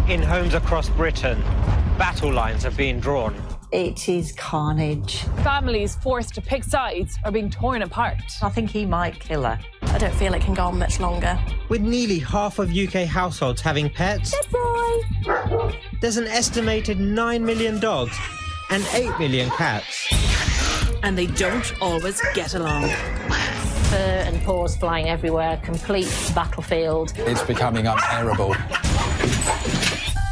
In homes across Britain, battle lines are being drawn. It is carnage. Families forced to pick sides are being torn apart. I think he might kill her. I don't feel it can go on much longer. With nearly half of UK households having pets, Good boy! there's an estimated 9 million dogs and 8 million cats. And they don't always get along. Fur and paws flying everywhere, complete battlefield. It's becoming unbearable.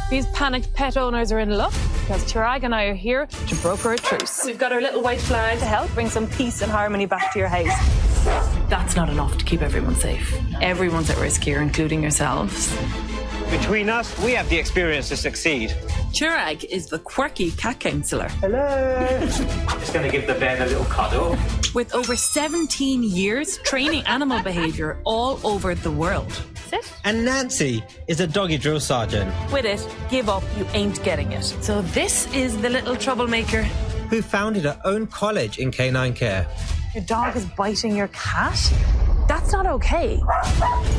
These panicked pet owners are in luck because Chirag and I are here to broker a truce. We've got our little white flag to help bring some peace and harmony back to your house. That's not enough to keep everyone safe. Everyone's at risk here, including yourselves. Between us, we have the experience to succeed. Chirag is the quirky cat counsellor. Hello. Just going to give the Ben a little cuddle. With over 17 years training animal behaviour all over the world. And Nancy is a doggy drill sergeant. With it, give up, you ain't getting it. So this is the little troublemaker. Who founded her own college in canine care. Your dog is biting your cat? That's not okay.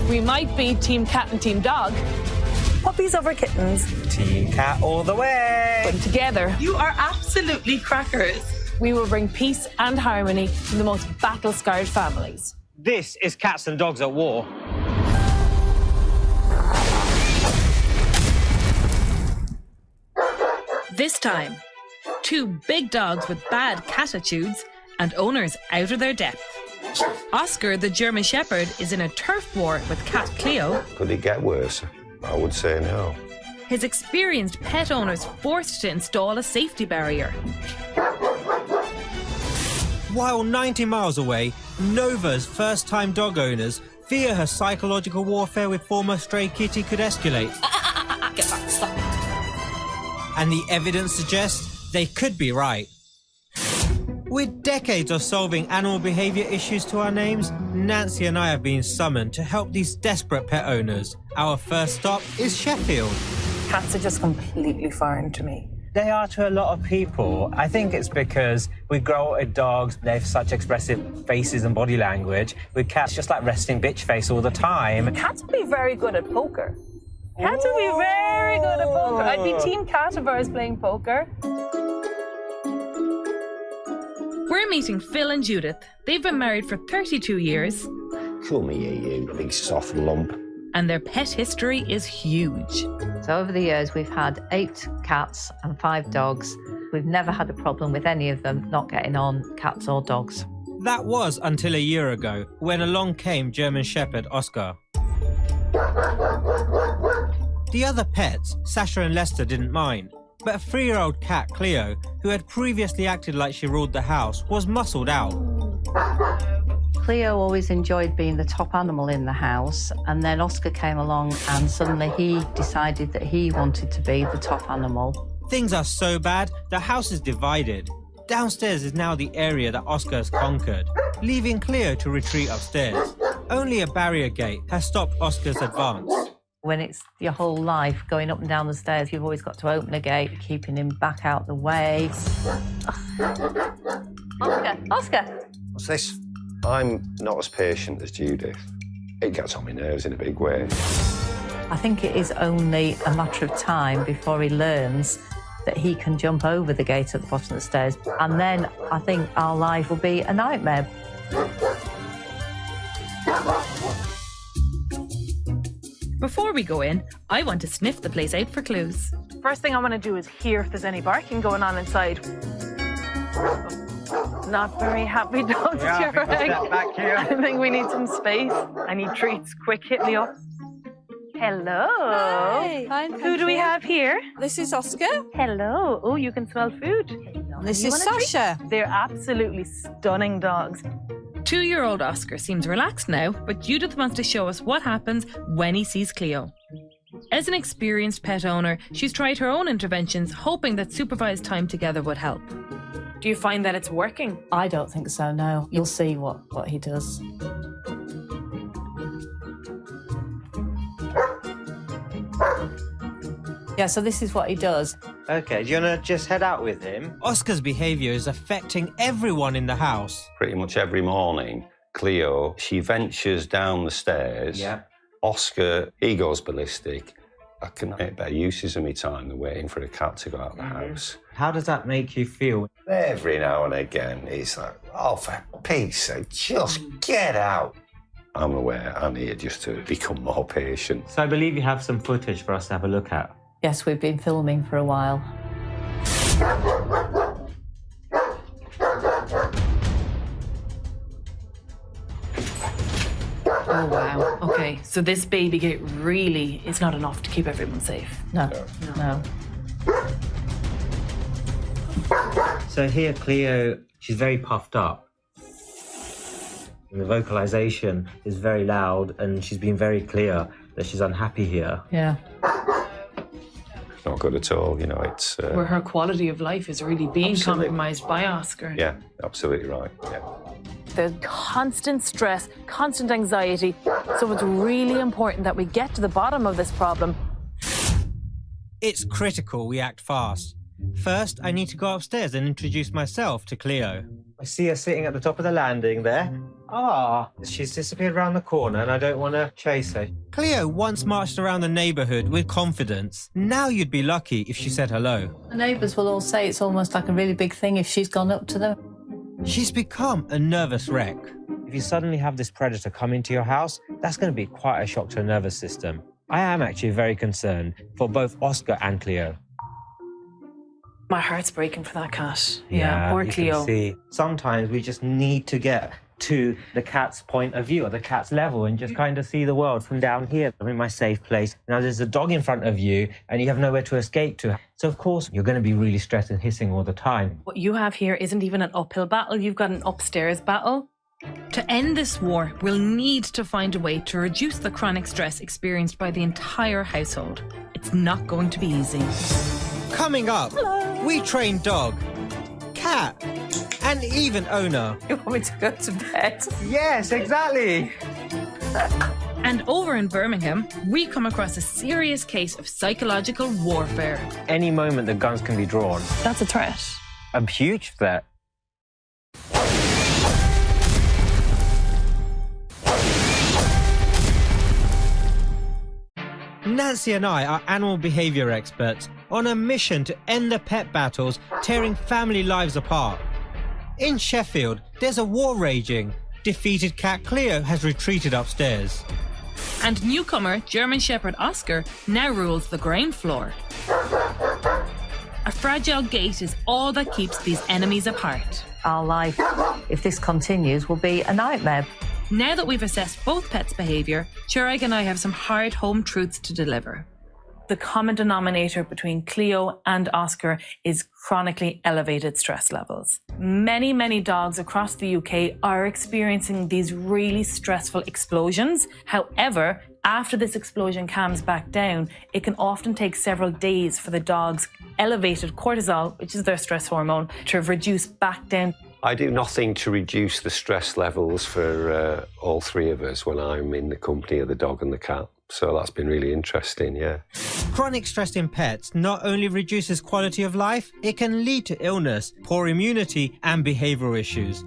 We might be team cat and team dog. Puppies over kittens. Team cat all the way. But together, You are absolutely crackers. we will bring peace and harmony to the most battle-scarred families. This is Cats and Dogs at War. This time, two big dogs with bad cat attitudes and owners out of their depth. Oscar, the German Shepherd, is in a turf war with cat Cleo. Could it get worse? I would say no. His experienced pet owners forced to install a safety barrier. While 90 miles away, Nova's first-time dog owners fear her psychological warfare with former stray kitty could escalate. Get back, stop. And the evidence suggests they could be right. With decades of solving animal behaviour issues to our names, Nancy and I have been summoned to help these desperate pet owners. Our first stop is Sheffield. Cats are just completely foreign to me. They are to a lot of people. I think it's because we grow up with dogs, they have such expressive faces and body language. With cats, just like resting bitch face all the time. Cats would be very good at poker. Cats would be very good at poker. I'd be team cat if I was playing poker. We're meeting Phil and Judith. They've been married for 32 years. Come here, you big soft lump. And their pet history is huge. So over the years, we've had 8 cats and 5 dogs. We've never had a problem with any of them not getting on, cats or dogs. That was until a year ago, when along came German Shepherd Oscar. The other pets, Sasha and Lester, didn't mind. But a 3-year-old cat, Cleo, who had previously acted like she ruled the house, was muscled out. Cleo always enjoyed being the top animal in the house, and then Oscar came along and suddenly he decided that he wanted to be the top animal. Things are so bad, the house is divided. Downstairs is now the area that Oscar has conquered, leaving Cleo to retreat upstairs. Only a barrier gate has stopped Oscar's advance. When it's your whole life going up and down the stairs, you've always got to open a gate, keeping him back out the way. Oscar! What's this? I'm not as patient as Judith. It gets on my nerves in a big way. I think it is only a matter of time before he learns that he can jump over the gate at the bottom of the stairs. And then I think our life will be a nightmare. Before we go in, I want to sniff the place out for clues. First thing I want to do is hear if there's any barking going on inside. Not very happy dogs, Back here. I think we need some space. I need treats. Quick, hit me up. Hello. Hi, Who do we have here? This is Oscar. Hello. Oh, you can smell food. This You is want a treat? Sasha. They're absolutely stunning dogs. 2-year-old Oscar seems relaxed now, but Judith wants to show us what happens when he sees Cleo. As an experienced pet owner, she's tried her own interventions, hoping that supervised time together would help. Do you find that it's working? I don't think so, no. You'll see what he does. Yeah, so this is what he does. Okay, do you want to just head out with him? Oscar's behaviour is affecting everyone in the house. Pretty much every morning, Cleo, she ventures down the stairs. Yeah. Oscar, he goes ballistic. I can make better uses of my time than waiting for a cat to go out of the house. How does that make you feel? Every now and again, it's like, oh, for peace sake, just get out. I'm aware I need just to become more patient. So I believe you have some footage for us to have a look at. Yes, we've been filming for a while. Oh, wow. Okay, so this baby gate really is not enough to keep everyone safe. No. So here, Cleo, she's very puffed up. And the vocalization is very loud, and she's been very clear that she's unhappy here. Yeah. Not good at all, you know, it's... Where her quality of life is really being Absolutely. compromised by Oscar. Yeah, absolutely right, yeah. There's constant stress, constant anxiety. So it's really important that we get to the bottom of this problem. It's critical we act fast. First, I need to go upstairs and introduce myself to Cleo. I see her sitting at the top of the landing there. She's disappeared around the corner and I don't want to chase her. Cleo once marched around the neighbourhood with confidence. Now you'd be lucky if she said hello. The neighbours will all say it's almost like a really big thing if she's gone up to them. She's become a nervous wreck. If you suddenly have this predator come into your house, that's going to be quite a shock to her nervous system. I am actually very concerned for both Oscar and Cleo. My heart's breaking for that cat. Yeah, poor you Cleo. Can see. Sometimes we just need to get to the cat's point of view or the cat's level and just kind of see the world from down here. I'm in my safe place. Now there's a dog in front of you and you have nowhere to escape to. So of course you're going to be really stressed and hissing all the time. What you have here isn't even an uphill battle. You've got an upstairs battle. To end this war, we'll need to find a way to reduce the chronic stress experienced by the entire household. It's not going to be easy. Coming up, we train dog, cat, and even owner. You want me to go to bed? Yes, exactly. And over in Birmingham, we come across a serious case of psychological warfare. Any moment the guns can be drawn. That's a threat. A huge threat. Nancy and I are animal behaviour experts on a mission to end the pet battles tearing family lives apart. In Sheffield, there's a war raging. Defeated cat Cleo has retreated upstairs. And newcomer German Shepherd Oscar now rules the ground floor. A fragile gate is all that keeps these enemies apart. Our life, if this continues, will be a nightmare. Now that we've assessed both pets' behaviour, Chirag and I have some hard home truths to deliver. The common denominator between Cleo and Oscar is chronically elevated stress levels. Many, many dogs across the UK are experiencing these really stressful explosions. However, after this explosion calms back down, it can often take several days for the dog's elevated cortisol, which is their stress hormone, to reduce back down. I do nothing to reduce the stress levels for all three of us when I'm in the company of the dog and the cat. So that's been really interesting, yeah. Chronic stress in pets not only reduces quality of life, it can lead to illness, poor immunity, and behavioural issues.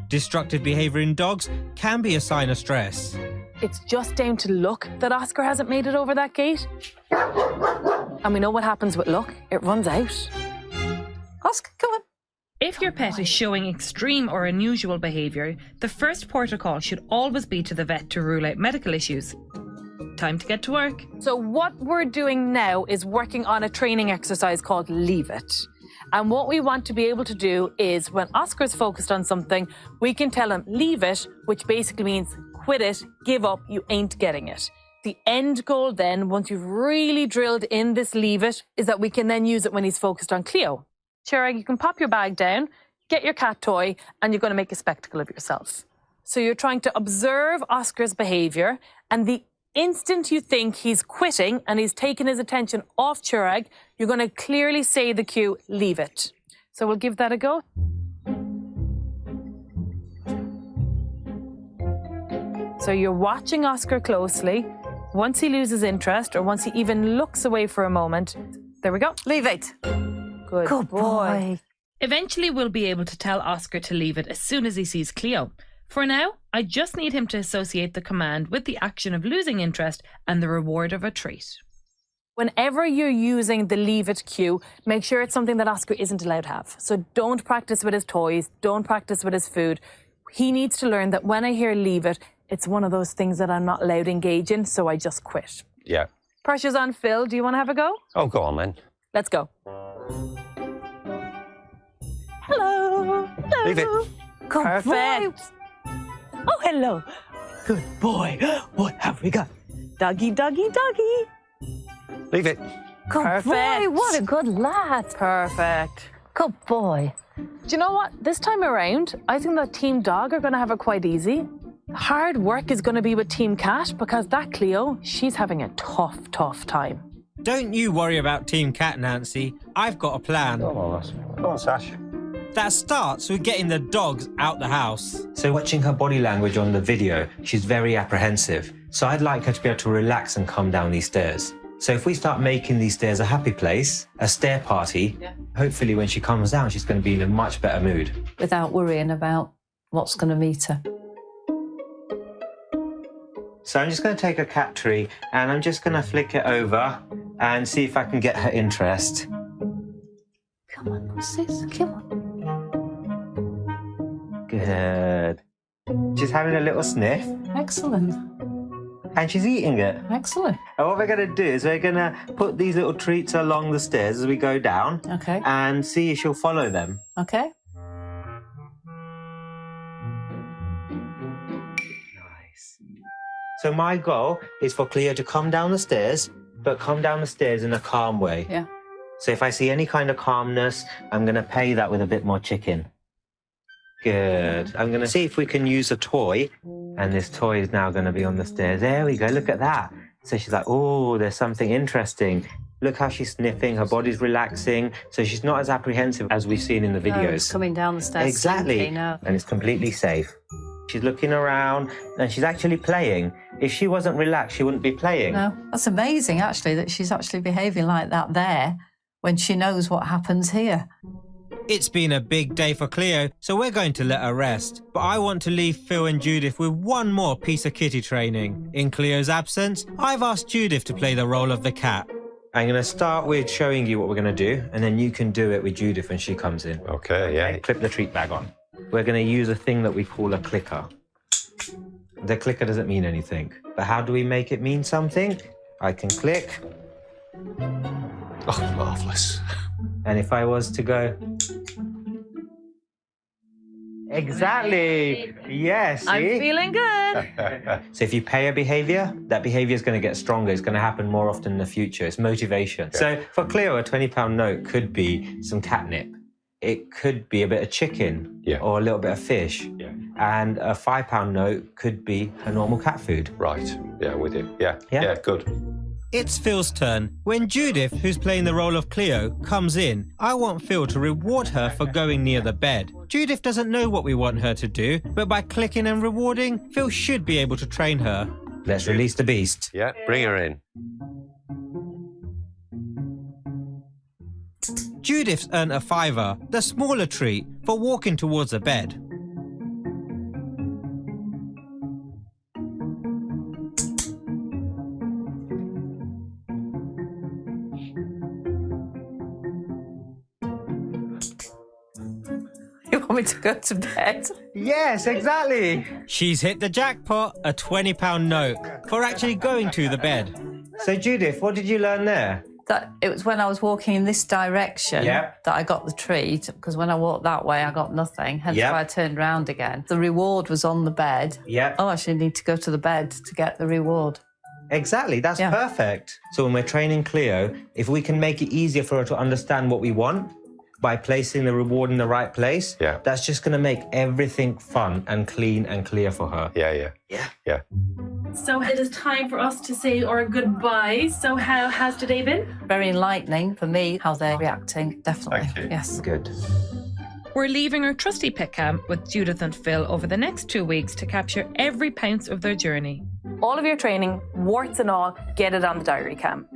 Destructive behaviour in dogs can be a sign of stress. It's just down to luck that Oscar hasn't made it over that gate. And we know what happens with luck. It runs out. Oscar, come on. If your pet is showing extreme or unusual behaviour, the first protocol should always be to the vet to rule out medical issues. Time to get to work. So what we're doing now is working on a training exercise called Leave It. And what we want to be able to do is when Oscar's focused on something, we can tell him, leave it, which basically means quit it, give up, you ain't getting it. The end goal then, once you've really drilled in this leave it, is that we can then use it when he's focused on Cleo. Chirag, you can pop your bag down, get your cat toy, and you're going to make a spectacle of yourself. So you're trying to observe Oscar's behaviour, and the instant you think he's quitting and he's taken his attention off Chirag, you're going to clearly say the cue, leave it. So we'll give that a go. So you're watching Oscar closely. Once he loses interest, or once he even looks away for a moment, there we go, leave it. Good boy. Eventually, we'll be able to tell Oscar to leave it as soon as he sees Cleo. For now, I just need him to associate the command with the action of losing interest and the reward of a treat. Whenever you're using the leave it cue, make sure it's something that Oscar isn't allowed to have. So don't practice with his toys, don't practice with his food. He needs to learn that when I hear leave it, it's one of those things that I'm not allowed to engage in, so I just quit. Yeah. Pressure's on Phil. Do you want to have a go? Oh, go on then. Let's go. Hello. Hello. Leave it. Good Perfect. Oh, hello. Good boy. What have we got? Doggy, doggy, doggy. Leave it. Good Perfect. boy. What a good lad. Perfect. Good boy. Do you know what? This time around, I think that Team Dog are going to have it quite easy. Hard work is going to be with Team Cat because that Cleo, she's having a tough time. Don't you worry about Team Cat, Nancy. I've got a plan. Go on, lass. Go on, Sash. That starts with getting the dogs out the house. So watching her body language on the video, she's very apprehensive. So I'd like her to be able to relax and come down these stairs. So if we start making these stairs a happy place, a stair party, hopefully when she comes down, she's going to be in a much better mood. Without worrying about what's going to meet her. So I'm just going to take a cat tree and I'm just going to flick it over and see if I can get her interest. Come on, what's this? Come on. Good. She's having a little sniff Excellent. and she's eating it. Excellent. And what we're going to do is we're going to put these little treats along the stairs as we go down Okay. and see if she'll follow them. Okay. Nice. So my goal is for Cleo to come down the stairs, but come down the stairs in a calm way. Yeah. So if I see any kind of calmness, I'm going to pay that with a bit more chicken. Good. I'm going to see if we can use a toy. And this toy is now going to be on the stairs. There we go. Look at that. So she's like, oh, there's something interesting. Look how she's sniffing. Her body's relaxing. So she's not as apprehensive as we've seen in the videos. No, it's coming down the stairs. Exactly. Simply, no. And it's completely safe. She's looking around and she's actually playing. If she wasn't relaxed, she wouldn't be playing. No, that's amazing, actually, that she's actually behaving like that there when she knows what happens here. It's been a big day for Cleo, so we're going to let her rest. But I want to leave Phil and Judith with one more piece of kitty training. In Cleo's absence, I've asked Judith to play the role of the cat. I'm going to start with showing you what we're going to do, and then you can do it with Judith when she comes in. Okay, yeah. Clip the treat bag on. We're going to use a thing that we call a clicker. The clicker doesn't mean anything, but how do we make it mean something? I can click, Oh, marvellous. and if I was to go... Exactly! Yes, I'm see? feeling good. So if you pay a behaviour, that behaviour is going to get stronger. It's going to happen more often in the future. It's motivation. Yeah. So for Cleo, a £20 note could be some catnip. It could be a bit of chicken or a little bit of fish. Yeah. And a £5 note could be a normal cat food. Right. Yeah, with you. Yeah. Yeah. Yeah, good. It's Phil's turn. When Judith, who's playing the role of Cleo, comes in, I want Phil to reward her for going near the bed. Judith doesn't know what we want her to do, but by clicking and rewarding, Phil should be able to train her. Let's release the beast. Yeah, bring her in. Judith's earned a £5, the smaller treat, for walking towards the bed. You want me to go to bed? Yes, exactly. She's hit the jackpot, a £20 note, for actually going to the bed. So Judith, what did you learn there? That it was when I was walking in this direction Yep. that I got the treat, because when I walked that way, I got nothing. Hence Yep. why I turned round again. The reward was on the bed. Yeah. Oh, I actually need to go to the bed to get the reward. Exactly, that's Yeah. perfect. So when we're training Cleo, if we can make it easier for her to understand what we want by placing the reward in the right place, that's just going to make everything fun and clean and clear for her. Yeah. So it is time for us to say our goodbyes. So how has today been? Very enlightening for me how they're reacting, definitely. Thank you. Yes. Good. We're leaving our trusty pet camp with Judith and Phil over the next 2 weeks to capture every pounce of their journey. All of your training, warts and all, get it on the diary cam.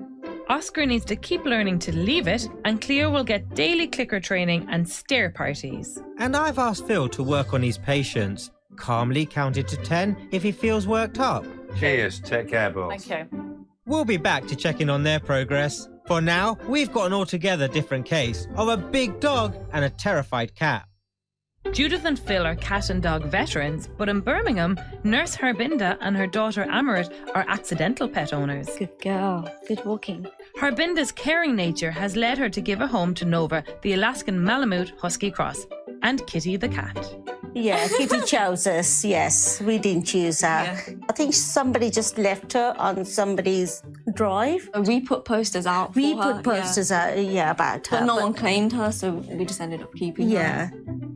Oscar needs to keep learning to leave it, and Cleo will get daily clicker training and stare parties. And I've asked Phil to work on his patience. calmly counted to 10 if he feels worked up. Cheers. Take care, boss. Thank you. We'll be back to check in on their progress. For now, we've got an altogether different case of a big dog and a terrified cat. Judith and Phil are cat and dog veterans, but in Birmingham, nurse Harbinda and her daughter Amarit are accidental pet owners. Good girl. Good walking. Harbinda's caring nature has led her to give a home to Nova, the Alaskan Malamute Husky Cross, and Kitty the cat. Yeah, Kitty chose us, yes. We didn't choose her. Yeah. I think somebody just left her on somebody's drive. We put posters out We for her, put posters out, about her. But no one claimed her, so we just ended up keeping her. Yeah.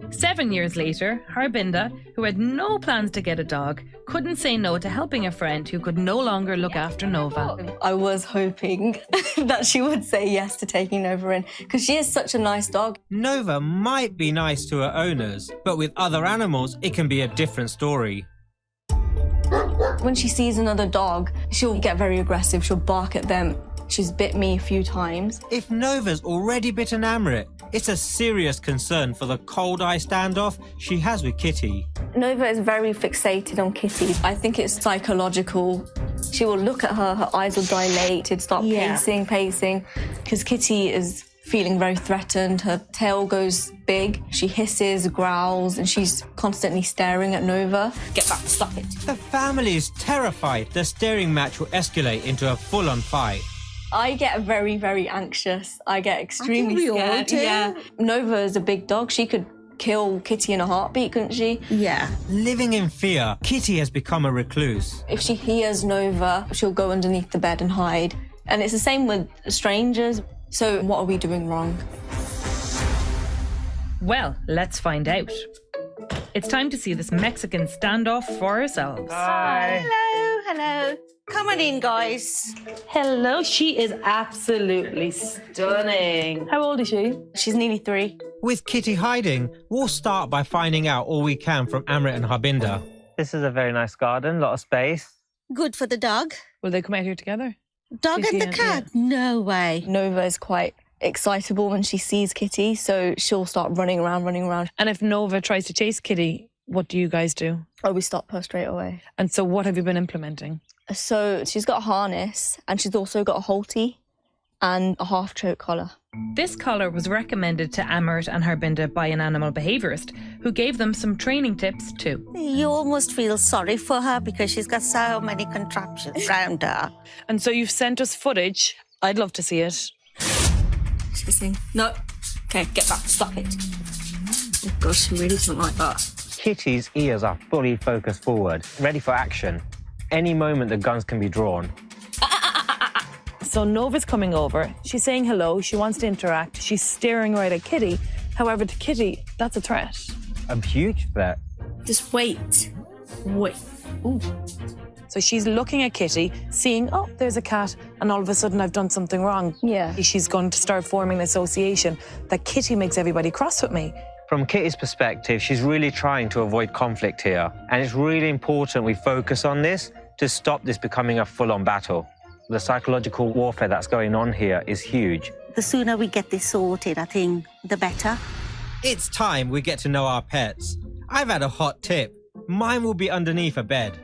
7 years later, Harbinda, who had no plans to get a dog, couldn't say no to helping a friend who could no longer look after Nova. I was hoping that she would say yes to taking Nova in, because she is such a nice dog. Nova might be nice to her owners, but with other animals, it can be a different story. When she sees another dog, she'll get very aggressive. She'll bark at them. She's bit me a few times. If Nova's already bitten Amarit, it's a serious concern for the cold eye standoff she has with Kitty. Nova is very fixated on Kitty. I think it's psychological. She will look at her eyes will dilate, she'd start pacing, because Kitty is feeling very threatened. Her tail goes big, she hisses, growls, and she's constantly staring at Nova. Get back, stop it. The family is terrified the staring match will escalate into a full-on fight. I get very, very anxious. I get extremely we all scared. do. Yeah. Nova is a big dog. She could kill Kitty in a heartbeat, couldn't she? Yeah. Living in fear, Kitty has become a recluse. If she hears Nova, she'll go underneath the bed and hide. And it's the same with strangers. So what are we doing wrong? Well, let's find out. It's time to see this Mexican standoff for ourselves. Hello. Come on in, guys. Hello, she is absolutely stunning. How old is she? She's nearly 3. With Kitty hiding, we'll start by finding out all we can from Amarit and Harbinda. This is a very nice garden, a lot of space. Good for the dog. Will they come out here together? Dog and the cat? No way. Nova is quite excitable when she sees Kitty, so she'll start running around. And if Nova tries to chase Kitty, what do you guys do? Oh, we stop her straight away. And so what have you been implementing? So she's got a harness, and she's also got a halty and a half-choke collar. This collar was recommended to Amarit and Harbinda by an animal behaviourist who gave them some training tips too. You almost feel sorry for her because she's got so many contraptions around her. And so you've sent us footage. I'd love to see it. She's listening. No. Okay, get back. Stop it. Oh, gosh, she really doesn't like that. Kitty's ears are fully focused forward, ready for action. Any moment the guns can be drawn. So Nova's coming over. She's saying hello. She wants to interact. She's staring right at Kitty. However, to Kitty, that's a threat. A huge threat. Just wait. Wait. Ooh. So she's looking at Kitty, seeing, oh, there's a cat, and all of a sudden I've done something wrong. Yeah. She's going to start forming an association that Kitty makes everybody cross with me. From Kitty's perspective, she's really trying to avoid conflict here. And it's really important we focus on this to stop this becoming a full-on battle. The psychological warfare that's going on here is huge. The sooner we get this sorted, I think, the better. It's time we get to know our pets. I've had a hot tip. Mine will be underneath a bed.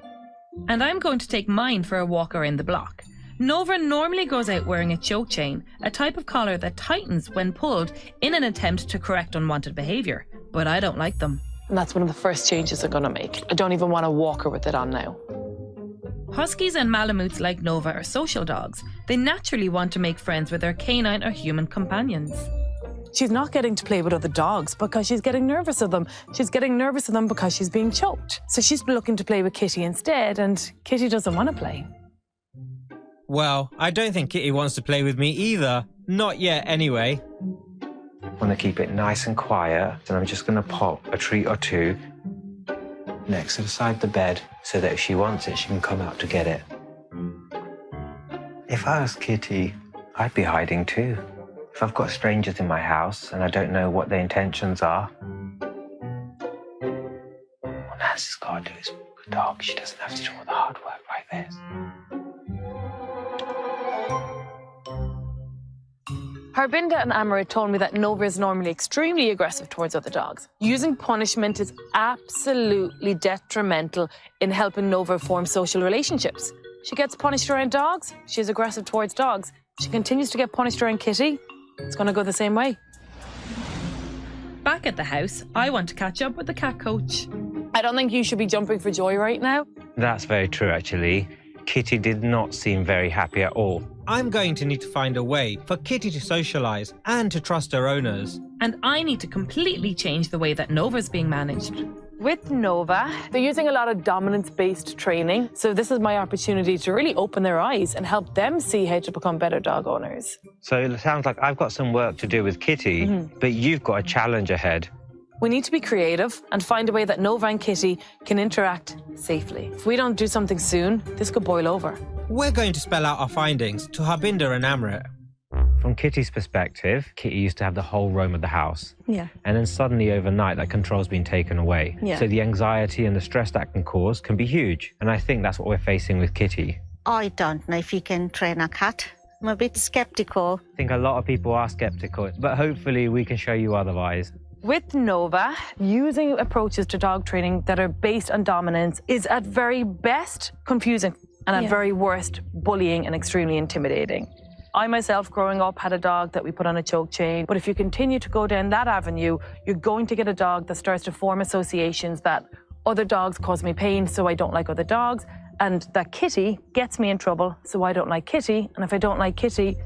And I'm going to take mine for a walk around the block. Nova normally goes out wearing a choke chain, a type of collar that tightens when pulled in an attempt to correct unwanted behaviour. But I don't like them. And that's one of the first changes I'm going to make. I don't even want to walk her with it on now. Huskies and Malamutes like Nova are social dogs. They naturally want to make friends with their canine or human companions. She's not getting to play with other dogs because she's getting nervous of them. She's getting nervous of them because she's being choked. So she's looking to play with Kitty instead, and Kitty doesn't want to play. Well, I don't think Kitty wants to play with me either. Not yet, anyway. I want to keep it nice and quiet, and I'm just going to pop a treat or two next to the side of the bed so that if she wants it, she can come out to get it. If I was Kitty, I'd be hiding too. If I've got strangers in my house and I don't know what their intentions are, what Nancy's got to do is walk a dog. She doesn't have to do all the hard work like this. Harbinda and Amarit told me that Nova is normally extremely aggressive towards other dogs. Using punishment is absolutely detrimental in helping Nova form social relationships. She gets punished around dogs, she's aggressive towards dogs. She continues to get punished around Kitty, it's going to go the same way. Back at the house, I want to catch up with the cat coach. I don't think you should be jumping for joy right now. That's very true, actually. Kitty did not seem very happy at all. I'm going to need to find a way for Kitty to socialise and to trust her owners. And I need to completely change the way that Nova's being managed. With Nova, they're using a lot of dominance-based training. So this is my opportunity to really open their eyes and help them see how to become better dog owners. So it sounds like I've got some work to do with Kitty, but you've got a challenge ahead. We need to be creative and find a way that Nova and Kitty can interact safely. If we don't do something soon, this could boil over. We're going to spell out our findings to Harbinda and Amarit. From Kitty's perspective, Kitty used to have the whole roam of the house. Yeah. And then suddenly overnight, that control's been taken away. Yeah. So the anxiety and the stress that can cause can be huge. And I think that's what we're facing with Kitty. I don't know if you can train a cat. I'm a bit skeptical. I think a lot of people are skeptical, but hopefully we can show you otherwise. With Nova, using approaches to dog training that are based on dominance is at very best confusing and at very worst bullying and extremely intimidating. I myself, growing up, had a dog that we put on a choke chain. But if you continue to go down that avenue, you're going to get a dog that starts to form associations that other dogs cause me pain, so I don't like other dogs, and that Kitty gets me in trouble, so I don't like Kitty, and if I don't like Kitty,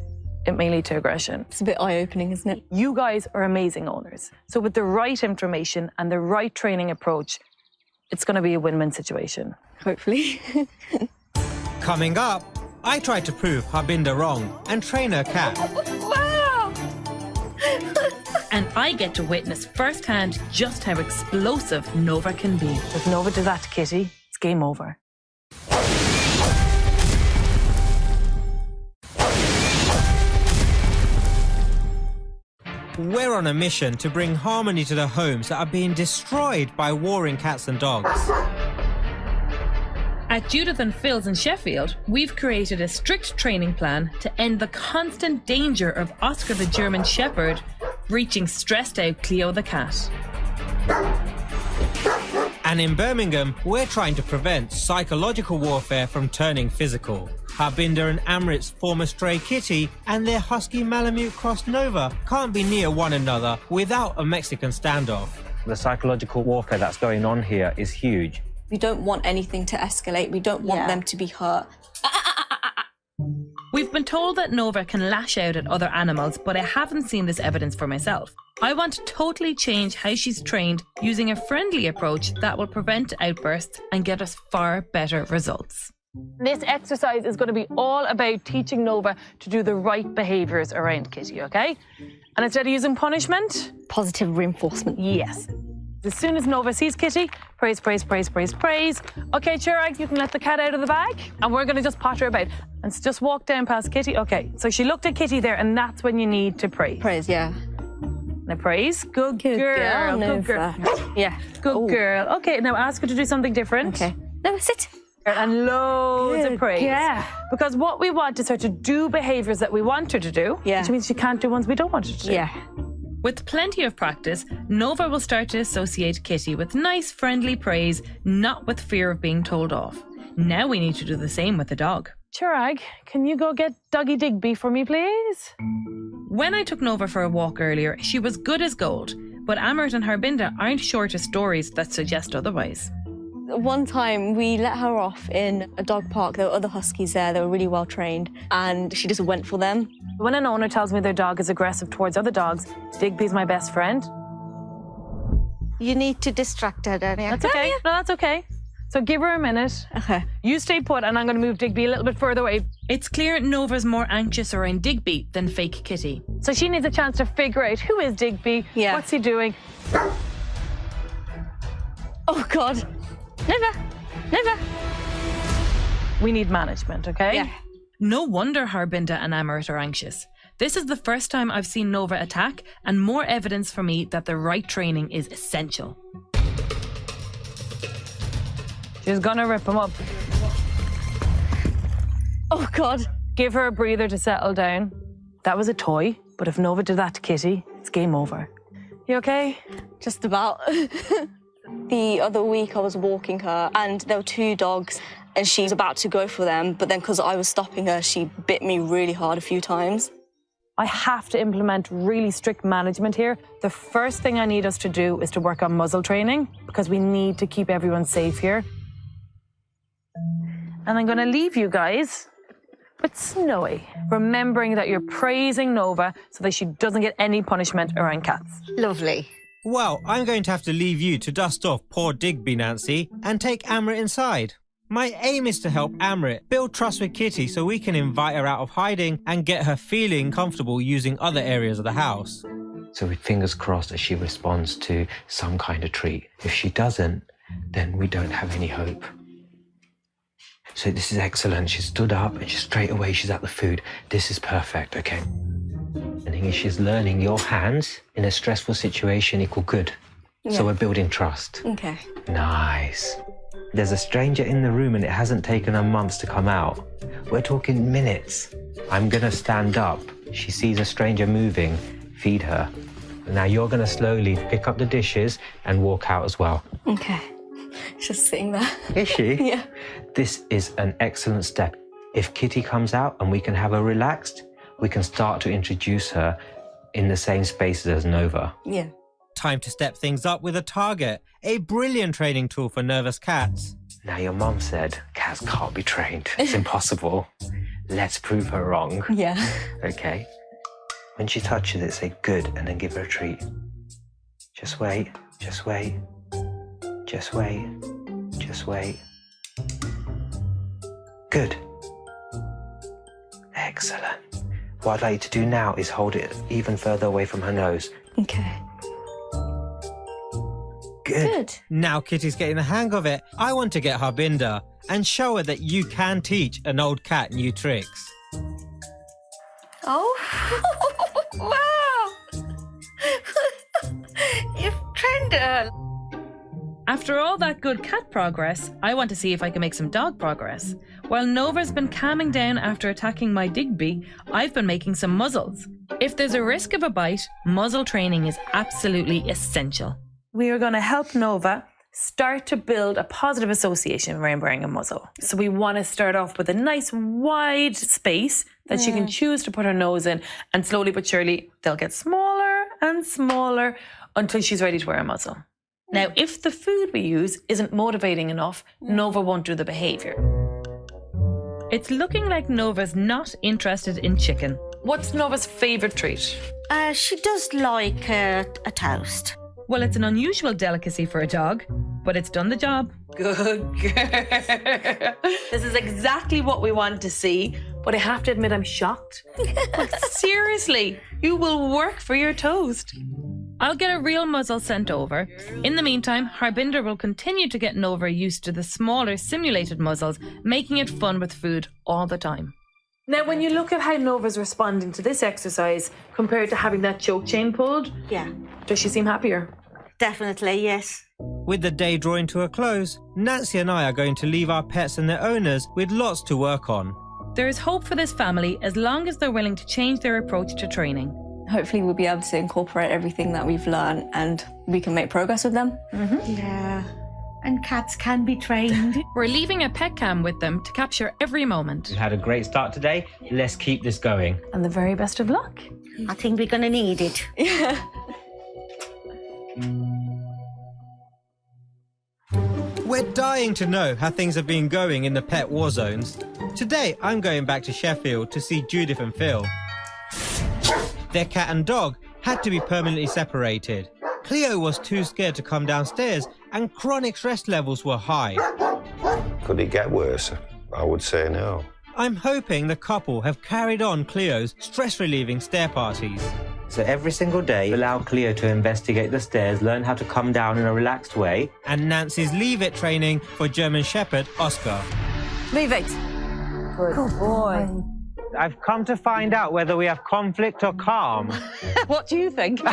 it may lead to aggression. It's a bit eye-opening, isn't it? You guys are amazing owners. So with the right information and the right training approach, it's going to be a win-win situation. Hopefully. Coming up, I tried to prove Harbinda wrong and train her cat. Wow! And I get to witness firsthand just how explosive Nova can be. If Nova does that to Kitty, it's game over. We're on a mission to bring harmony to the homes that are being destroyed by warring cats and dogs. At Judith and Phil's in Sheffield, we've created a strict training plan to end the constant danger of Oscar the German Shepherd reaching stressed out Cleo the cat. And in Birmingham, we're trying to prevent psychological warfare from turning physical. Harbinda and Amarit's former stray Kitty and their husky Malamute cross Nova can't be near one another without a Mexican standoff. The psychological warfare that's going on here is huge. We don't want anything to escalate. We don't want them to be hurt. We've been told that Nova can lash out at other animals, but I haven't seen this evidence for myself. I want to totally change how she's trained using a friendly approach that will prevent outbursts and get us far better results. This exercise is going to be all about teaching Nova to do the right behaviours around Kitty, okay? And instead of using punishment... Positive reinforcement. Yes. As soon as Nova sees Kitty, praise, praise, praise, praise, praise. OK, Chirag, you can let the cat out of the bag. And we're going to just potter about. And just walk down past Kitty. OK, so she looked at Kitty there, and that's when you need to praise. Praise, yeah. Now praise. Good girl. Good girl. Yeah. Good girl. OK, now ask her to do something different. OK. No, sit. And loads of praise. Yeah. Because what we want is her to do behaviours that we want her to do. Yeah. Which means she can't do ones we don't want her to do. Yeah. With plenty of practice, Nova will start to associate Kitty with nice, friendly praise, not with fear of being told off. Now we need to do the same with the dog. Chirag, can you go get Doggy Digby for me, please? When I took Nova for a walk earlier, she was good as gold, but Amarit and Harbinda aren't short of stories that suggest otherwise. One time we let her off in a dog park. There were other huskies there. They were really well trained, and she just went for them. When an owner tells me their dog is aggressive towards other dogs, Digby's my best friend. You need to distract her, don't you? That's okay. No, that's okay. So give her a minute. Okay. You stay put, and I'm going to move Digby a little bit further away. It's clear Nova's more anxious around Digby than fake Kitty. So she needs a chance to figure out who is Digby, what's he doing. Oh, God. Never. We need management, okay? Yeah. No wonder Harbinda and Amarit are anxious. This is the first time I've seen Nova attack, and more evidence for me that the right training is essential. She's gonna rip him up. Oh, God. Give her a breather to settle down. That was a toy, but if Nova did that to Kitty, it's game over. You okay? Just about. The other week I was walking her and there were 2 dogs and she was about to go for them, but then because I was stopping her, she bit me really hard a few times. I have to implement really strict management here. The first thing I need us to do is to work on muzzle training because we need to keep everyone safe here. And I'm going to leave you guys with Snowy, remembering that you're praising Nova so that she doesn't get any punishment around cats. Lovely. Well, I'm going to have to leave you to dust off poor Digby, Nancy, and take Amrit inside. My aim is to help Amrit build trust with Kitty so we can invite her out of hiding and get her feeling comfortable using other areas of the house. So with fingers crossed that she responds to some kind of treat. If she doesn't, then we don't have any hope. So this is excellent. She stood up and straight away she's at the food. This is perfect, okay. The thing is she's learning your hands in a stressful situation equal good. Yeah. So we're building trust. Okay. Nice. There's a stranger in the room and it hasn't taken her months to come out. We're talking minutes. I'm gonna stand up. She sees a stranger moving, feed her. Now you're gonna slowly pick up the dishes and walk out as well. Okay. Just sitting there. Is she? Yeah. This is an excellent step. If Kitty comes out and we can have her relaxed, we can start to introduce her in the same spaces as Nova. Yeah. Time to step things up with a target, a brilliant training tool for nervous cats. Now your mum said cats can't be trained. It's impossible. Let's prove her wrong. Yeah. Okay. When she touches it, say good and then give her a treat. Just wait, just wait. Just wait, just wait. Good. Excellent. What I'd like you to do now is hold it even further away from her nose. Okay. Good. Now Kitty's getting the hang of it. I want to get Harbinder and show her that you can teach an old cat new tricks. Oh, wow. You've trained her. After all that good cat progress, I want to see if I can make some dog progress. While Nova's been calming down after attacking my Digby, I've been making some muzzles. If there's a risk of a bite, muzzle training is absolutely essential. We are going to help Nova start to build a positive association around wearing a muzzle. So we want to start off with a nice wide space that she can choose to put her nose in, and slowly but surely they'll get smaller and smaller until she's ready to wear a muzzle. Now, if the food we use isn't motivating enough, Nova won't do the behaviour. It's looking like Nova's not interested in chicken. What's Nova's favourite treat? She does like a toast. Well, it's an unusual delicacy for a dog, but it's done the job. Good girl. This is exactly what we wanted to see, but I have to admit I'm shocked. Like, seriously, you will work for your toast. I'll get a real muzzle sent over. In the meantime, Harbinder will continue to get Nova used to the smaller simulated muzzles, making it fun with food all the time. Now, when you look at how Nova's responding to this exercise compared to having that choke chain pulled, Yeah, does she seem happier? definitely, yes. With the day drawing to a close, Nancy and I are going to leave our pets and their owners with lots to work on. There is hope for this family as long as they're willing to change their approach to training. Hopefully we'll be able to incorporate everything that we've learned and we can make progress with them. Yeah. And cats can be trained. We're leaving a pet cam with them to capture every moment. We've had a great start today. Let's keep this going. And the very best of luck. I think we're going to need it. Yeah. We're dying to know how things have been going in the pet war zones. Today, I'm going back to Sheffield to see Judith and Phil. Their cat and dog had to be permanently separated. Cleo was too scared to come downstairs and chronic stress levels were high. Could it get worse? I would say no. I'm hoping the couple have carried on Cleo's stress-relieving stair parties. So every single day, allow Cleo to investigate the stairs, learn how to come down in a relaxed way. And Nancy's Leave It training for German Shepherd Oscar. Leave it. Good boy. I've come to find out whether we have conflict or calm. What do you think?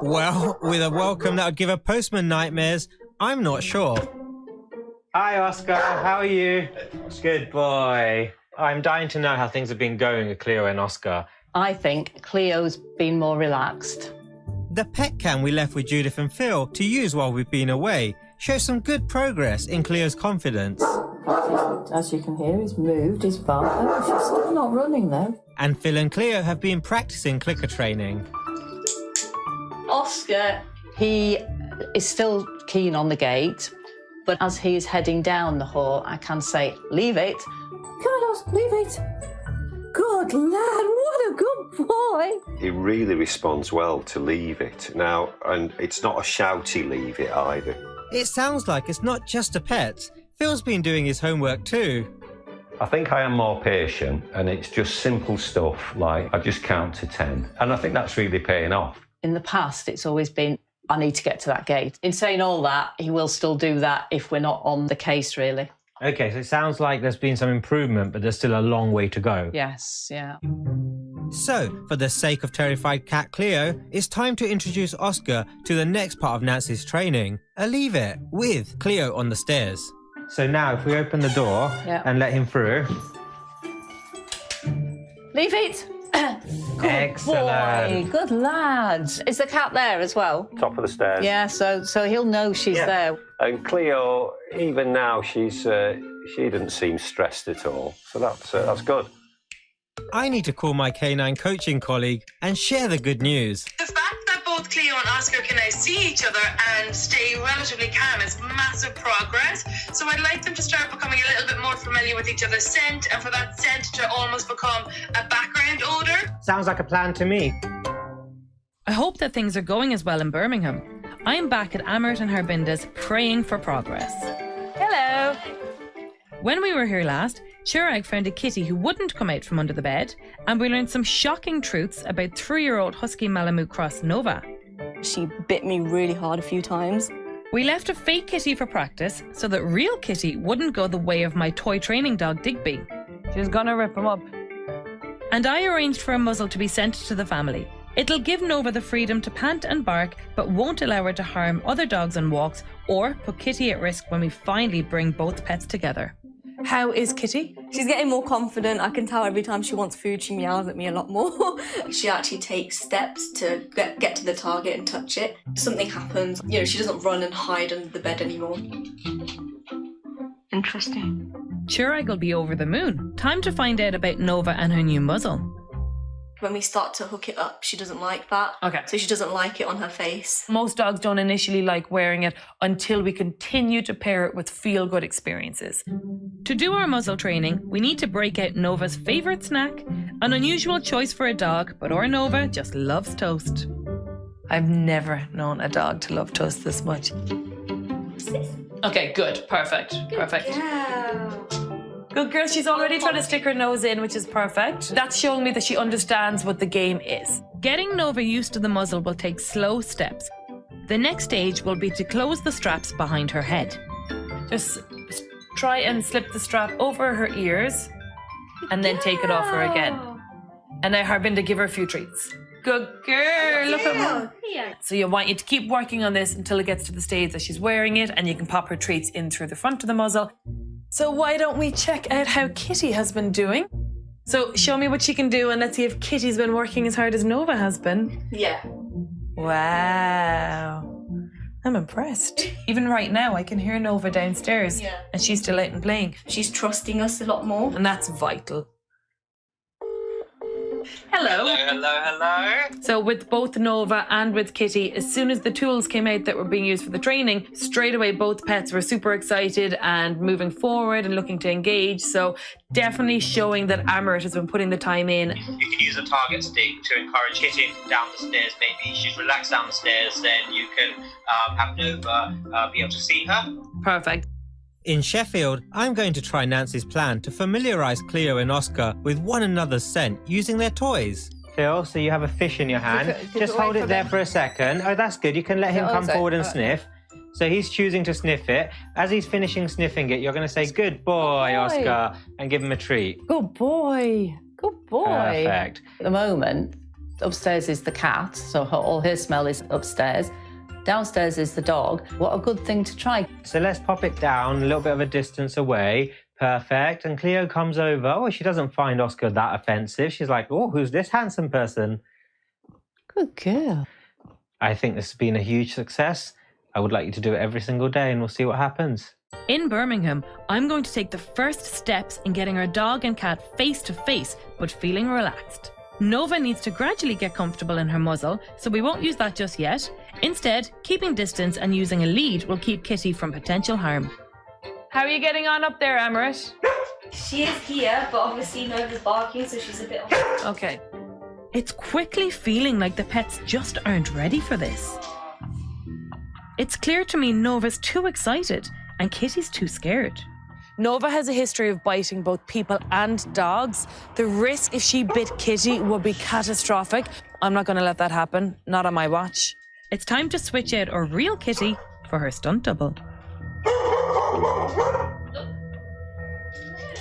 Well, with a welcome that would give a postman nightmares, I'm not sure. Hi, Oscar. How are you? Good boy. I'm dying to know how things have been going with Cleo and Oscar. I think Cleo's been more relaxed. The pet cam we left with Judith and Phil to use while we've been away shows some good progress in Cleo's confidence. As you can hear, he's moved his butt. Oh, she's still not running though. And Phil and Cleo have been practicing clicker training. Oscar, he is still keen on the gate, but as he is heading down the hall, I can say, leave it. Come on, Oscar, leave it. Good lad, what a good boy. He really responds well to leave it. Now, and it's not a shouty leave it either. It sounds like it's not just a pet. Phil's been doing his homework too. I think I am more patient, and it's just simple stuff like I just count to 10. And I think that's really paying off. In the past, it's always been, I need to get to that gate. In saying all that, he will still do that if we're not on the case, really. Okay, so it sounds like there's been some improvement, but there's still a long way to go. Yes, yeah. So, for the sake of terrified cat Cleo, it's time to introduce Oscar to the next part of Nancy's training, a Leave It, with Cleo on the stairs. So now, if we open the door and let him through. Leave it. Good Excellent. boy, good lad. Is the cat there as well? Top of the stairs. Yeah, so he'll know she's there. And Cleo, even now, she didn't seem stressed at all. So that's good. I need to call my canine coaching colleague and share the good news. The fact that both Cleo and Oscar can now see each other and stay relatively calm is massive progress. So I'd like them to start becoming a little bit more familiar with each other's scent, and for that scent to almost become a background odour. Sounds like a plan to me. I hope that things are going as well in Birmingham. I'm back at Amrit and Harbinda's praying for progress. Hello. When we were here last, Chirag found a kitty who wouldn't come out from under the bed, and we learned some shocking truths about 3-year-old Husky Malamute Cross Nova. She bit me really hard a few times. We left a fake kitty for practice so that real kitty wouldn't go the way of my toy training dog Digby. She's gonna rip him up. And I arranged for a muzzle to be sent to the family. It'll give Nova the freedom to pant and bark, but won't allow her to harm other dogs on walks or put Kitty at risk when we finally bring both pets together. How is Kitty? She's getting more confident. I can tell every time she wants food, she meows at me a lot more. She actually takes steps to get to the target and touch it. If something happens, she doesn't run and hide under the bed anymore. Interesting. Chirag will be over the moon. Time to find out about Nova and her new muzzle. When we start to hook it up, she doesn't like that. Okay. So she doesn't like it on her face. Most dogs don't initially like wearing it until we continue to pair it with feel-good experiences. To do our muzzle training, we need to break out Nova's favourite snack, an unusual choice for a dog, but our Nova just loves toast. I've never known a dog to love toast this much. Okay, good. Perfect. Perfect. Good girl. She's already trying to stick her nose in, which is perfect. That's showing me that she understands what the game is. Getting Nova used to the muzzle will take slow steps. The next stage will be to close the straps behind her head. Just try and slip the strap over her ears and then take it off her again. And now Harbinda, give her a few treats. Good girl. Look at her. So you want you to keep working on this until it gets to the stage that she's wearing it, and you can pop her treats in through the front of the muzzle. So why don't we check out how Kitty has been doing? So show me what she can do, and let's see if Kitty's been working as hard as Nova has been. Yeah. Wow. I'm impressed. Even right now, I can hear Nova downstairs, and she's still out and playing. She's trusting us a lot more. And that's vital. Hello. Hello. So with both Nova and with Kitty, as soon as the tools came out that were being used for the training, straight away both pets were super excited and moving forward and looking to engage. So definitely showing that Amrit has been putting the time in. You can use a target stick to encourage hitting down the stairs. Maybe she's relaxed down the stairs, then you can have Nova be able to see her. Perfect. In Sheffield, I'm going to try Nancy's plan to familiarise Cleo and Oscar with one another's scent using their toys. Phil, so you have a fish in your hand. Just hold it there for a second. Oh, that's good. You can let him come forward and sniff. So he's choosing to sniff it. As he's finishing sniffing it, you're going to say, "Good boy, Oscar," and give him a treat. Good boy. Good boy. Perfect. At the moment, upstairs is the cat, so all her smell is upstairs. Downstairs is the dog. What a good thing to try. So let's pop it down a little bit of a distance away. Perfect. And Cleo comes over. Oh, she doesn't find Oscar that offensive. She's like, oh, who's this handsome person? Good girl. I think this has been a huge success. I would like you to do it every single day and we'll see what happens. In Birmingham, I'm going to take the first steps in getting our dog and cat face to face, but feeling relaxed. Nova needs to gradually get comfortable in her muzzle, so we won't use that just yet. Instead, keeping distance and using a lead will keep Kitty from potential harm. How are you getting on up there, Amarit? She is here, but obviously Nova's barking, so she's a bit Okay. It's quickly feeling like the pets just aren't ready for this. It's clear to me Nova's too excited and Kitty's too scared. Nova has a history of biting both people and dogs. The risk if she bit Kitty would be catastrophic. I'm not going to let that happen, not on my watch. It's time to switch out our real Kitty for her stunt double.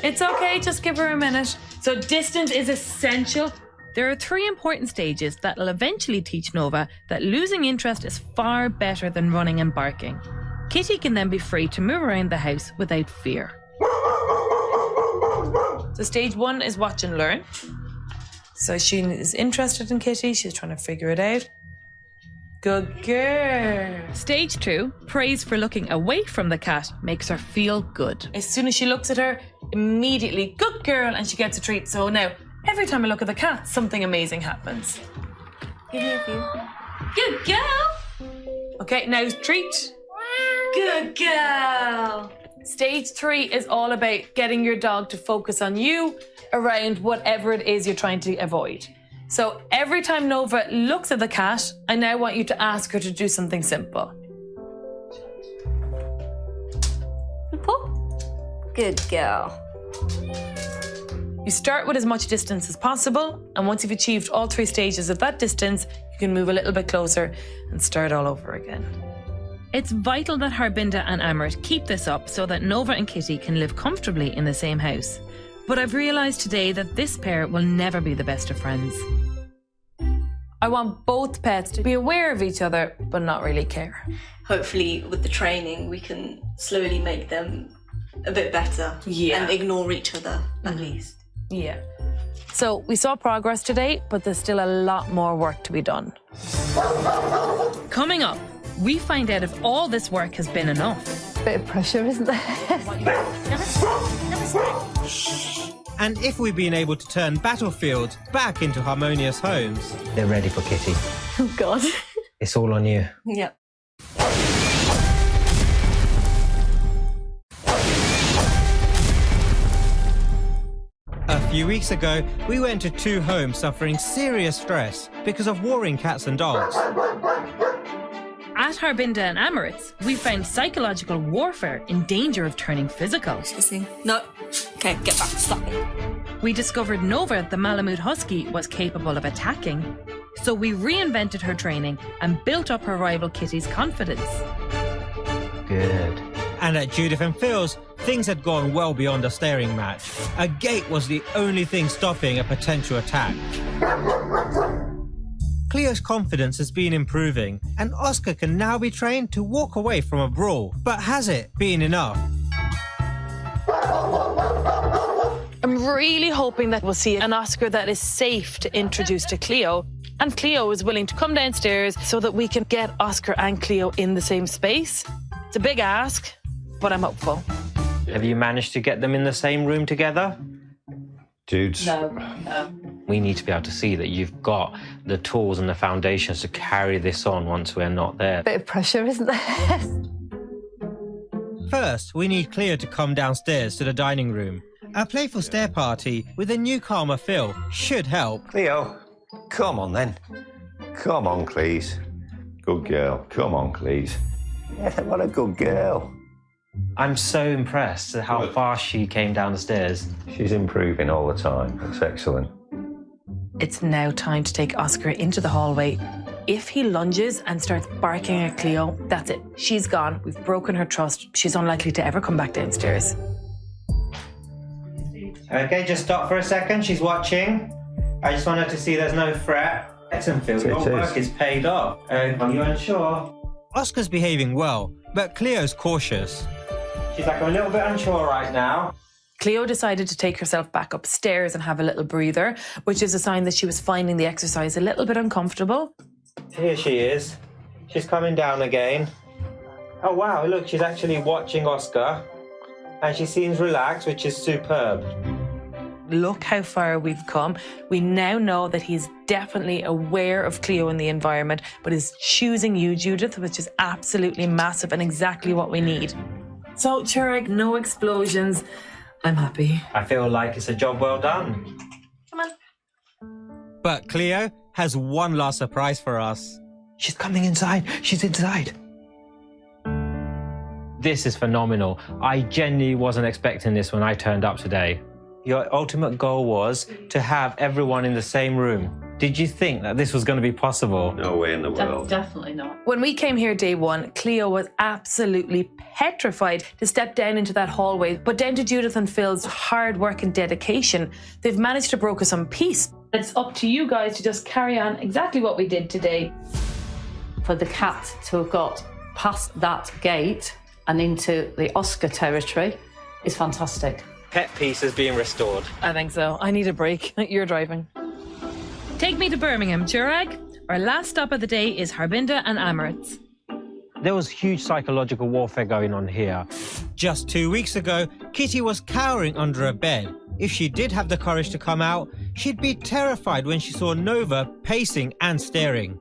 It's okay, just give her a minute. So distance is essential. There are 3 important stages that will eventually teach Nova that losing interest is far better than running and barking. Kitty can then be free to move around the house without fear. So stage 1 is watch and learn. So she is interested in Kitty, she's trying to figure it out. Good girl. Stage 2, praise for looking away from the cat, makes her feel good. As soon as she looks at her, immediately, good girl, and she gets a treat. So now, every time I look at the cat, something amazing happens. Give me a few. Good girl. Okay, now treat. Good girl. Stage 3 is all about getting your dog to focus on you around whatever it is you're trying to avoid. So every time Nova looks at the cat, I now want you to ask her to do something simple. Good girl. You start with as much distance as possible, and once you've achieved all 3 stages of that distance, you can move a little bit closer and start all over again. It's vital that Harbinda and Amarit keep this up so that Nova and Kitty can live comfortably in the same house. But I've realised today that this pair will never be the best of friends. I want both pets to be aware of each other, but not really care. Hopefully, with the training, we can slowly make them a bit better and ignore each other, at least. Yeah. So we saw progress today, but there's still a lot more work to be done. Coming up, we find out if all this work has been enough. Bit of pressure, isn't there? And if we've been able to turn battlefields back into harmonious homes. They're ready for Kitty. Oh, God. It's all on you. Yep. A few weeks ago, we went to 2 homes suffering serious stress because of warring cats and dogs. At Harbinda and Amarit's, we found psychological warfare in danger of turning physical. No. Okay, get back. Stop it. We discovered Nova, the Malamute Husky, was capable of attacking. So we reinvented her training and built up her rival Kitty's confidence. Good. And at Judith and Phil's, things had gone well beyond a staring match. A gate was the only thing stopping a potential attack. Cleo's confidence has been improving, and Oscar can now be trained to walk away from a brawl. But has it been enough? I'm really hoping that we'll see an Oscar that is safe to introduce to Cleo, and Cleo is willing to come downstairs so that we can get Oscar and Cleo in the same space. It's a big ask, but I'm hopeful. Have you managed to get them in the same room together? Dudes. No. We need to be able to see that you've got the tools and the foundations to carry this on once we're not there. Bit of pressure, isn't there? First, we need Cleo to come downstairs to the dining room. A playful stair party with a new calmer Phil should help. Cleo, come on then. Come on, please. Good girl. Come on, please. Yeah, what a good girl. I'm so impressed at how fast she came down the stairs. She's improving all the time. That's excellent. It's now time to take Oscar into the hallway. If he lunges and starts barking at Cleo, that's it. She's gone. We've broken her trust. She's unlikely to ever come back downstairs. Okay, just stop for a second. She's watching. I just want her to see there's no threat. Excellent, Phil. Your work is paid off. Are you unsure? Oscar's behaving well, but Cleo's cautious. She's like a little bit unsure right now. Cleo decided to take herself back upstairs and have a little breather, which is a sign that she was finding the exercise a little bit uncomfortable. Here she is. She's coming down again. Oh wow, look, she's actually watching Oscar and she seems relaxed, which is superb. Look how far we've come. We now know that he's definitely aware of Cleo and the environment, but is choosing you, Judith, which is absolutely massive and exactly what we need. So, Turek, no explosions. I'm happy. I feel like it's a job well done. Come on. But Cleo has one last surprise for us. She's coming inside. She's inside. This is phenomenal. I genuinely wasn't expecting this when I turned up today. Your ultimate goal was to have everyone in the same room. Did you think that this was going to be possible? No way in the world. Definitely not. When we came here day one, Cleo was absolutely petrified to step down into that hallway. But down to Judith and Phil's hard work and dedication, they've managed to broker some peace. It's up to you guys to just carry on exactly what we did today. For the cat to have got past that gate and into the Oscar territory is fantastic. Pet peace is being restored. I think so. I need a break. You're driving. Take me to Birmingham, Turek. Our last stop of the day is Harbinda and Emirates. There was huge psychological warfare going on here. Just 2 weeks ago, Kitty was cowering under a bed. If she did have the courage to come out, she'd be terrified when she saw Nova pacing and staring.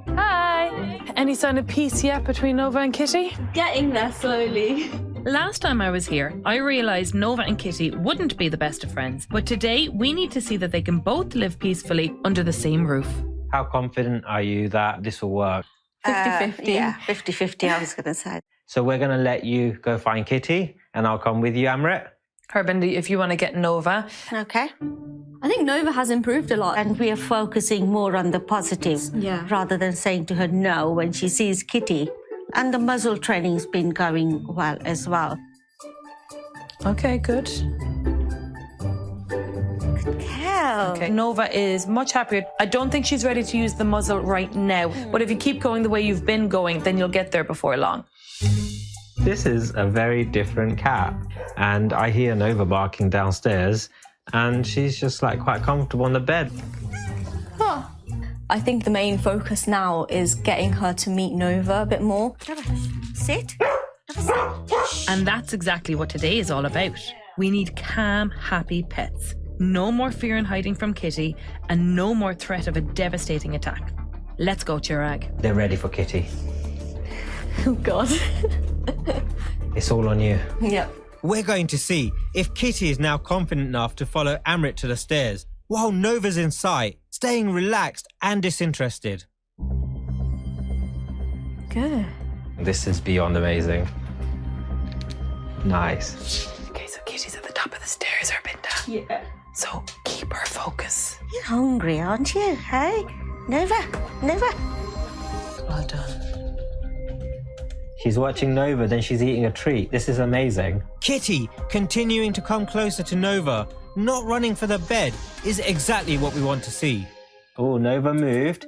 Hi. Any sign of peace yet between Nova and Kitty? Getting there slowly. Last time I was here, I realised Nova and Kitty wouldn't be the best of friends. But today, we need to see that they can both live peacefully under the same roof. How confident are you that this will work? 50-50. Yeah, 50-50, I was going to say. So we're going to let you go find Kitty and I'll come with you, Amrit. Harbinda, if you want to get Nova. Okay. I think Nova has improved a lot. And we are focusing more on the positives rather than saying to her no when she sees Kitty. And the muzzle training's been going well as well. Okay, good. Good girl. Okay, Nova is much happier. I don't think she's ready to use the muzzle right now. But if you keep going the way you've been going, then you'll get there before long. This is a very different cat. And I hear Nova barking downstairs and she's just like quite comfortable on the bed. Huh. I think the main focus now is getting her to meet Nova a bit more. Sit. And that's exactly what today is all about. We need calm, happy pets. No more fear and hiding from Kitty, and no more threat of a devastating attack. Let's go, Chirag. They're ready for Kitty. Oh, God. It's all on you. Yep. We're going to see if Kitty is now confident enough to follow Amrit to the stairs, while Nova's in sight, staying relaxed and disinterested. Good. This is beyond amazing. Nice. Okay, so Kitty's at the top of the stairs, Harbinda. Yeah. So keep her focus. You're hungry, aren't you? Hey? Nova? Well done. She's watching Nova, then she's eating a treat. This is amazing. Kitty, continuing to come closer to Nova, not running for the bed, is exactly what we want to see. Oh, Nova moved.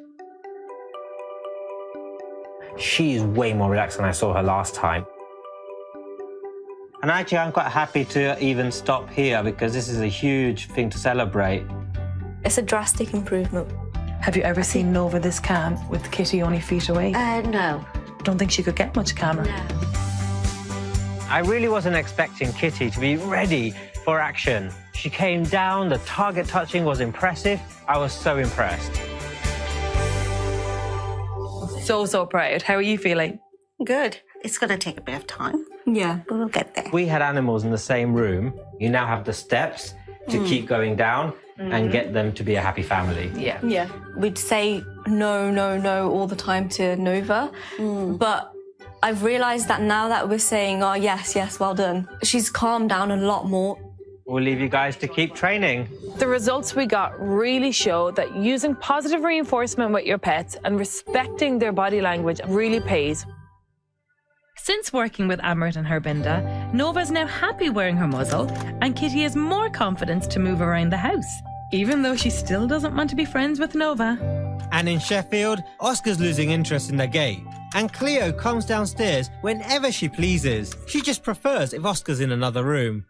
She's way more relaxed than I saw her last time. And actually, I'm quite happy to even stop here because this is a huge thing to celebrate. It's a drastic improvement. Have you ever seen Nova this calm with Kitty only feet away? No. Don't think she could get much calmer. No. I really wasn't expecting Kitty to be ready for action. She came down, the target touching was impressive. I was so impressed. So proud. How are you feeling? Good. It's going to take a bit of time. Yeah. But we'll get there. We had animals in the same room. You now have the steps to keep going down and get them to be a happy family. Yeah. Yeah. We'd say no all the time to Nova. But I've realised that now that we're saying, oh, yes, well done, she's calmed down a lot more. We'll leave you guys to keep training. The results we got really show that using positive reinforcement with your pets and respecting their body language really pays. Since working with Amrit and Harbinda, Nova's now happy wearing her muzzle, and Kitty has more confidence to move around the house, even though she still doesn't want to be friends with Nova. And in Sheffield, Oscar's losing interest in the gate. and Cleo comes downstairs whenever she pleases. She just prefers if Oscar's in another room.